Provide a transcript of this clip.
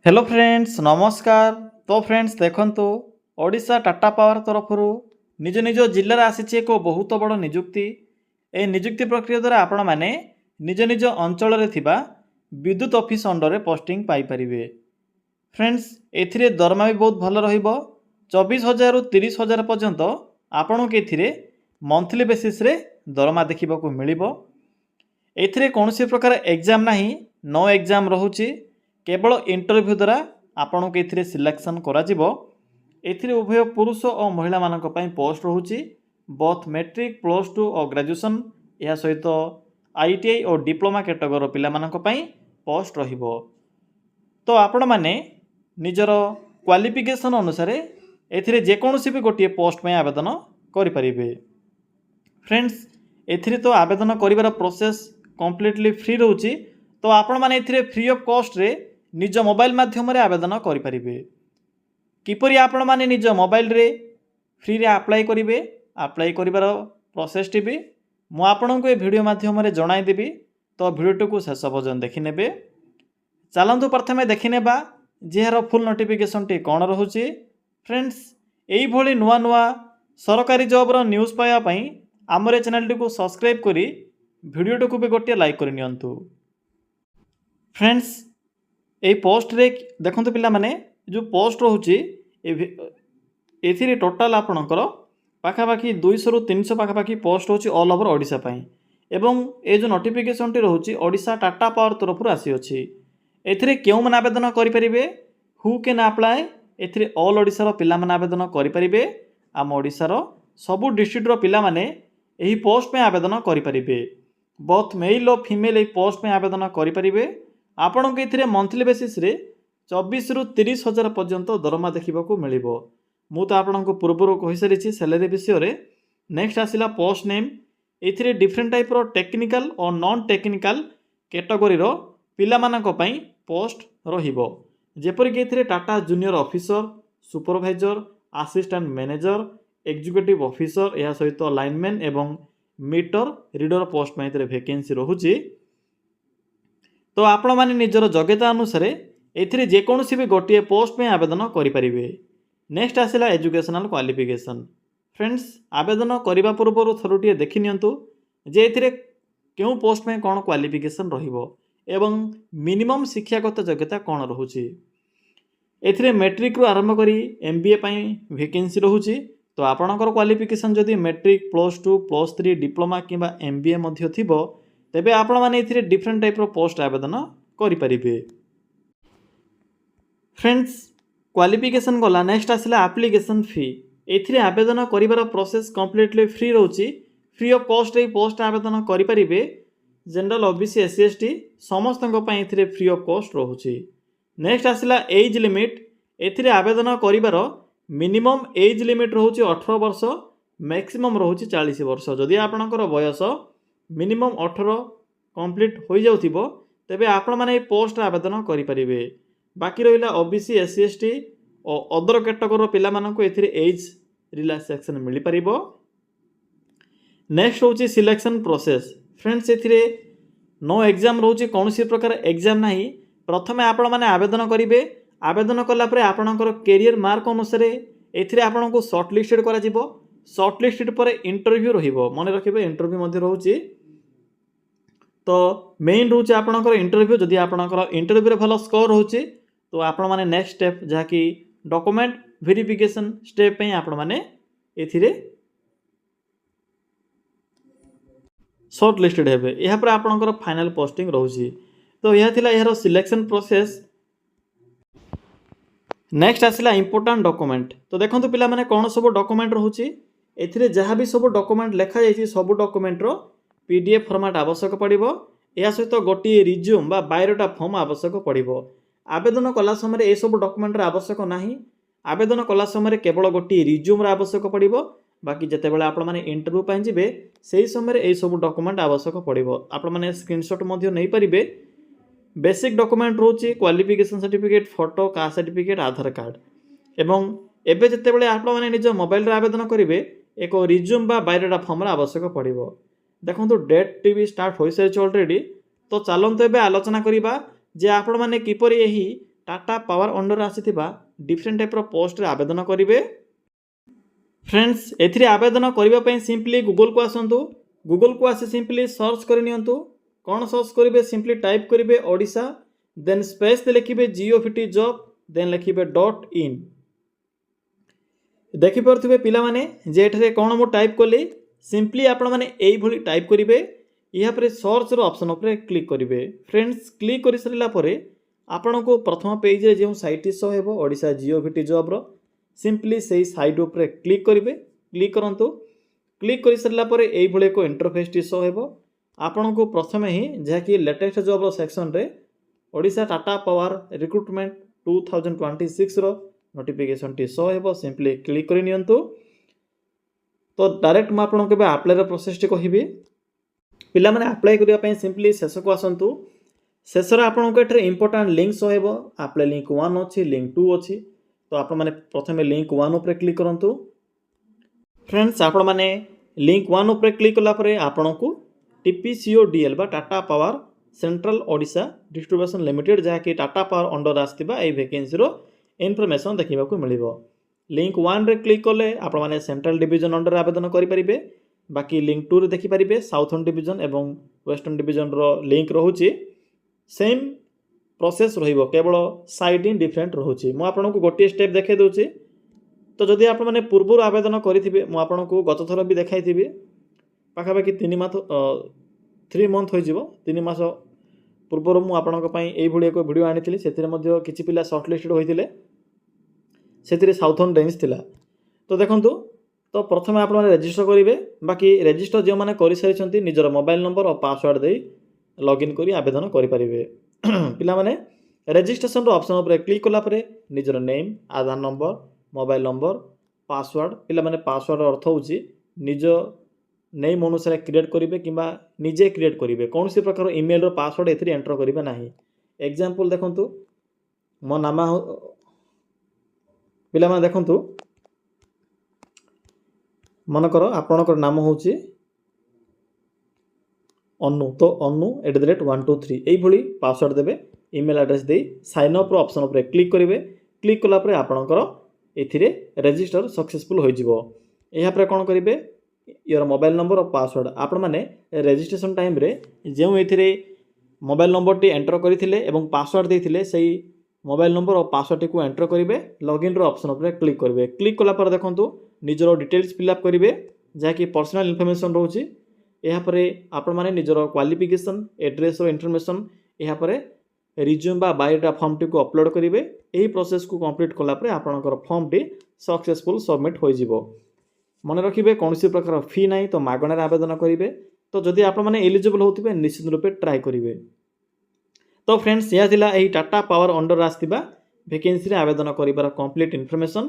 Hello friends नमस्कार। तो friends देखंतु ओडिशा टाटा पावर तरफ निज निज जिले में आसी एक बहुत बड़ निजुक्ति। ए निजुक्ति प्रक्रिया द्वारा आपण मैंने निज निज अंचल विद्युत ऑफिस अंडर पोस्टिंग पाइपर। फ्रेंड्स एथिरे दरमा भी बहुत भल रहिबो। 24,000 रु 30,000 पर्यंत आपण को एथिरे मंथली बेसिस रे दरमा देखा मिलिबो। एथिरे कौनसी प्रकार एग्जाम नहीं, नो एग्जाम रहुची, केवल इंटरव्यू द्वारा आपण को एथिरे सिलेक्शन करा जिवो। एथिरे उभय पुरुष और महिला मानक पई पोस्ट रहुची। बोथ मैट्रिक प्लस टू और ग्रेजुएशन या सहित आईटीआई और डिप्लोमा कैटेगरी पिला मानक पई पोस्ट रहिबो। तो आपण माने निजर क्वालिफिकेशन अनुसार एथिरे जेकोसी भी गोटे पोस्ट में आवेदन करि परिबे। फ्रेंड्स एथिरे तो आवेदन करिवार प्रोसेस कंप्लीटली फ्री रोची। तो आपण माने एथिरे फ्री ऑफ कॉस्ट रे निज मोबाइल माध्यम रे आवेदन करि परिबे। किपरि आपण माने निज मोबाइल रे फ्री रे अप्लाई करिवे, अप्लाई करिवार प्रोसेस टी भी मु आपन को ए वीडियो माध्यम रे जणाई देबी। तो वीडियो को शेष पर्यंत देखि नेबे। चलंतु प्रथमे देखि नेबा जे हर फुल नोटिफिकेशन टी कोन रहूची। फ्रेंड्स एई भली नुवा नुवा सरकारी जॉब रो न्यूज़ पाया पई हमरे चैनल टी को सब्सक्राइब करी वीडियो को भी गोटे लाइक कर नियंतु। फ्रेंड्स ए पोस्ट रे देखंतु पिला माने जो पोस्ट रहूची एथिरे टोटल आपणकर पाखापाखि 200 रु 300 पाखापाखि पोस्ट होची ऑल ओवर ओडिशा पई। एवं ए जो नोटिफिकेशन टी रहूची ओडिशा टाटा पावर तरफ आसी अछि। एथिरे केउ मन आवेदन करि परिबे, हु कैन अप्लाई, एथिरे ऑल ओडिशा रो पिला मन आवेदन करि परिबे। आम ओडिशा रो सबु डिस्ट्रिक्ट रो पिला माने एही पोस्ट में आवेदन करि परिबे। बोथ मेल और फीमेल ए पोस्ट में आवेदन करि परिबे। आपण को एथिरे मंथली बेसिस रे 24 रु 30,000 पर्यंत दरमा देखा मिलिबो। मु तो आपण को पूर्व कहि सारिछि सैलरी विषय रे। नेक्स्ट आसिला पोस्ट नेम। एथिरे डिफरेंट टाइप रो टेक्निकल और नॉन टेक्निकल कैटेगरी रो पिला मानक पई पोस्ट रहिबो। जेपरि कि एथिरे Tata junior officer, supervisor, assistant manager, executive officer या सहित लाइनमैन एवं मीटर रीडर पोस्ट में एथिरे वैकेंसी रहुची। तो आपण माने निजर योग्यता अनुसार एथिरे जेकोसी भी गोटे पोस्ट में आवेदन करि परिबे। नेक्स्ट आसिला एजुकेशनल क्वालिफिकेशन। फ्रेंड्स आवेदन करिबा पूर्व थरुटिए देखि नियंतु जे एथिरे केउ पोस्ट में कोन क्वालिफिकेशन रहिबो एवं मिनिमम शिक्षागत योग्यता कोन रहुची। एथिरे मैट्रिक रु आरंभ करी एमबीए पई वैकेंसी रहुची। तो आपणकर क्वालिफिकेशन जदि matric plus two plus three diploma किंबा एमबीए मध्य थिबो तेबे आपण माने एथिरे डिफरेंट टाइप रो पोस्ट आवेदन करि परिबे। फ्रेंड्स क्वालिफिकेशन गला। नेक्स्ट आसिला एप्लीकेशन फी। एथिरे आवेदन करिवार प्रोसेस कंप्लीटली फ्री रहउची। फ्री ऑफ कॉस्ट रे पोस्ट आवेदन करि परिबे। जनरल ओबीसी एससी एसटी समस्त पई एथिरे फ्री ऑफ कॉस्ट रहउची। नेक्स्ट आसिला एज लिमिट। एथिरे आवेदन करिवार मिनिमम एज लिमिट रहउची 18 वर्ष, मैक्सिमम रहउची 40 वर्ष। जदि आपणकर बयस मिनिमम 18 कंप्लीट हो जाउथिबो तेबे आपण माने पोस्ट आवेदन करि परिबे। बाकी रहिला ओबीसी एससी एसटी और अदर कैटेगरी पिला माननको एथिरे एज रिलैक्सेशन मिली परिबो। नेक्स्ट होची सिलेक्शन प्रोसेस। फ्रेंड्स एथिरे नो एग्जाम रहउची, कोनोसी प्रकार एग्जाम नाही। प्रथमे आपण माने आवेदन करिवे। आवेदन कला परे आपणकर कैरियर मार्क अनुसार एथिरे आपणको शॉर्ट लिस्टेड करा जिवो। शॉर्ट लिस्टेड पर इंटरव्यू रहिबो। माने रखिबे इंटरव्यू मध्ये रहउची। तो मेन रहउची आपणकर इंटरव्यू। जदि आपणकर इंटरव्यू रे भलो स्कोर रहउची तो आपण माने नेक्स्ट स्टेप जहा कि डॉक्यूमेंट वेरिफिकेशन स्टेप पे आपण माने एथिरे शॉर्ट लिस्टेड हेबे। एहा पर आपणकर फाइनल पोस्टिंग रहउची। तो यह थिला एहरो सिलेक्शन प्रोसेस। नेक्स्ट आसिला इंपोर्टेंट डॉक्यूमेंट। तो देखंतु पिला माने कोन सब डॉक्यूमेंट रहउची। एथिरे जहा भी सब डॉक्यूमेंट लेखा जायछि सब डॉक्यूमेंट रो पीडीएफ फॉर्मेट आवश्यक पड़िबो। या सहित गोटे रिज्यूम बा बायोडाटा फॉर्म आवश्यक पड़िबो। आवेदन कला समय ए सब डॉक्यूमेंट रा आवश्यक नाही। आवेदन कला समय केवल गोटे रिज्यूम रा आवश्यक पड़िबो। बाकी जेतेबेले आपण माने इंटरव्यू पई जिवे सेही समय ए सब डॉक्यूमेंट आवश्यक पड़िबो। आपण माने स्क्रीनशॉट मध्ये नै परिबे। बेसिक डॉक्यूमेंट रहउची qualification certificate, photo, caste certificate, Aadhaar card. एवं एबे जेतेबेले आपण माने निज मोबाइल रे आवेदन करिवे एक रिज्यूम बा बायोडाटा फॉर्म रा आवश्यक पड़िबो। देखंतु डेट टीवी स्टार्ट होई सारिछ ऑलरेडी। तो चलंतु एबे आलोचना करिबा जे आपण माने किपरि एही टाटा पावर अंडर आसीथिबा डिफरेंट टाइप रो पोस्ट रे आवेदन करिवे। फ्रेंड्स एथिरे आवेदन करिबा पई सिंपली गूगल को आसंतु। गूगल को आसी सिंपली सर्च करि नियंतु। कोन सर्च करिवे सिंपली टाइप करिवे ओडिशा देन स्पेस दे लिखिबे जीओवीटी जॉब देन लिखिबे .in। देखि परथुबे पिला माने जे एठरे कोन मो टाइप कली सिंपली आपण माने एई भली टाइप करिवे। या पर सर्च रो ऑप्शन ऊपर क्लिक करिवे। फ्रेंड्स क्लिक करि सरिला परे आपनको प्रथम पेज रे जे साइट शो हेबो ओडिशा जीओवीटी जॉब रो सिंपली सेही साइट ऊपर क्लिक करिवे। क्लिक करंतु। क्लिक करि सरिला परे एई भली को इंटरफेस टी शो हेबो। आपनको प्रथमे ही जे कि लेटेस्ट जॉब रो सेक्शन रे ओडिशा टाटा पावर रिक्रूटमेंट 2026 रो नोटिफिकेशन टी शो हेबो। सिंपली क्लिक करि नियंतु। तो डायरेक्ट म आपनको के अप्लाई रो प्रोसेस टी कहिबी। पिला माने अप्लाई करिया पई सिंपली शेष को आसंतु। शेष रे आपनको एठरे इंपोर्टेंट लिंक शो हेबो। अप्लाई लिंक 1 अछि लिंक 2 अछि। तो आपण माने प्रथमे लिंक 1 ऊपर क्लिक करंतु। फ्रेंड्स आपण माने लिंक 1 ऊपर क्लिक कला परे आपनको TPCODL बा Tata power central Odisha distribution limited जहा कि टाटा पावर अंडर आस्तिबा ए वैकेंसी रो इन्फॉर्मेशन देखिबा को मिलिबो। लिंक 1 रे क्लिक करले आपण माने सेंट्रल डिवीजन अंडर आवेदन करि परिबे। बाकी लिंक 2 रे देखि परिबे साउथर्न डिवीजन एवं वेस्टर्न डिवीजन रो लिंक रहउची। सेम प्रोसेस रहिबो केवल साइड इन डिफरेंट रहउची। मु आपनको गोटे स्टेप देखाइ दउची। तो जदि आपण माने पूर्व आवेदन करिथिबे मु आपनको गत थर भी देखाइथिबे। पाखा बाकी 3 मंथ होई जिवो। 3 मास पूर्व मु आपनको पई एई भली एक वीडियो आनिथिली। सेतिरे मध्ये किछि पिला शॉर्ट लिस्टेड होइथिले। सेतिरे साउथर्न रेंज थिला। तो देखंतु तो प्रथमे आपण माने रजिस्टर करिवे। बाकी रजिस्टर जे माने करि सारिछंती निजर मोबाइल नंबर और पासवर्ड देई लॉगिन करी आवेदन करि परिबे। पिला माने रजिस्ट्रेशन रो ऑप्शन ऊपर क्लिक कला परे निजर नेम आधार नंबर मोबाइल नंबर पासवर्ड पिला माने पासवर्ड अर्थ होउची निज नेम अनुसार क्रिएट करिवे किबा निजे क्रिएट करिवे। कोनसी प्रकार ईमेल रो पासवर्ड एथि एंटर करिवे नाही। एग्जांपल देखंतु मो नाम पिला माने देखंतु मनकर आपणकर नाम होउची अनु। तो अनु @123 एई भली पासवर्ड देबे। ईमेल एड्रेस दे साइन अप रो ऑप्शन ऊपर क्लिक करिवे। क्लिक कला परे आपणकर एथिरे रजिस्टर सक्सेसफुल होई जिवो। एहा परे कोन करिवे योर मोबाइल नंबर और पासवर्ड आपण माने रजिस्ट्रेशन टाइम रे जेउ एथिरे मोबाइल नंबर टी एंटर करिथिले एवं पासवर्ड देथिले सेही मोबाइल नंबर और पासवर्ड टी को एंटर करिवे। लॉगिन रो ऑप्शन ऊपर क्लिक करिवे। क्लिक कला पर देखंतु निजरो डिटेल्स फिल अप करिवे जा कि पर्सनल इन्फॉर्मेशन रहउची। एहा परे आपण माने निजरो क्वालिफिकेशन एड्रेस रो इन्फॉर्मेशन एहा परे रिज्यूम बा बायोडाटा फॉर्म टी को अपलोड करिवे। एही प्रोसेस को कंप्लीट कला परे आपणकर फॉर्म टी सक्सेसफुल सबमिट होई जिवो। मन रखिबे कोनसी प्रकार फी नाही तो मागणार आवेदन करिवे। तो जदि आपण माने एलिजिबल होतिबे निश्चित रूपे ट्राई करिवे। तो फ्रेंड्स या थिला एही टाटा पावर अंडर आस्तिबा वैकेंसी रे आवेदन करिबार कंप्लीट इन्फॉर्मेशन।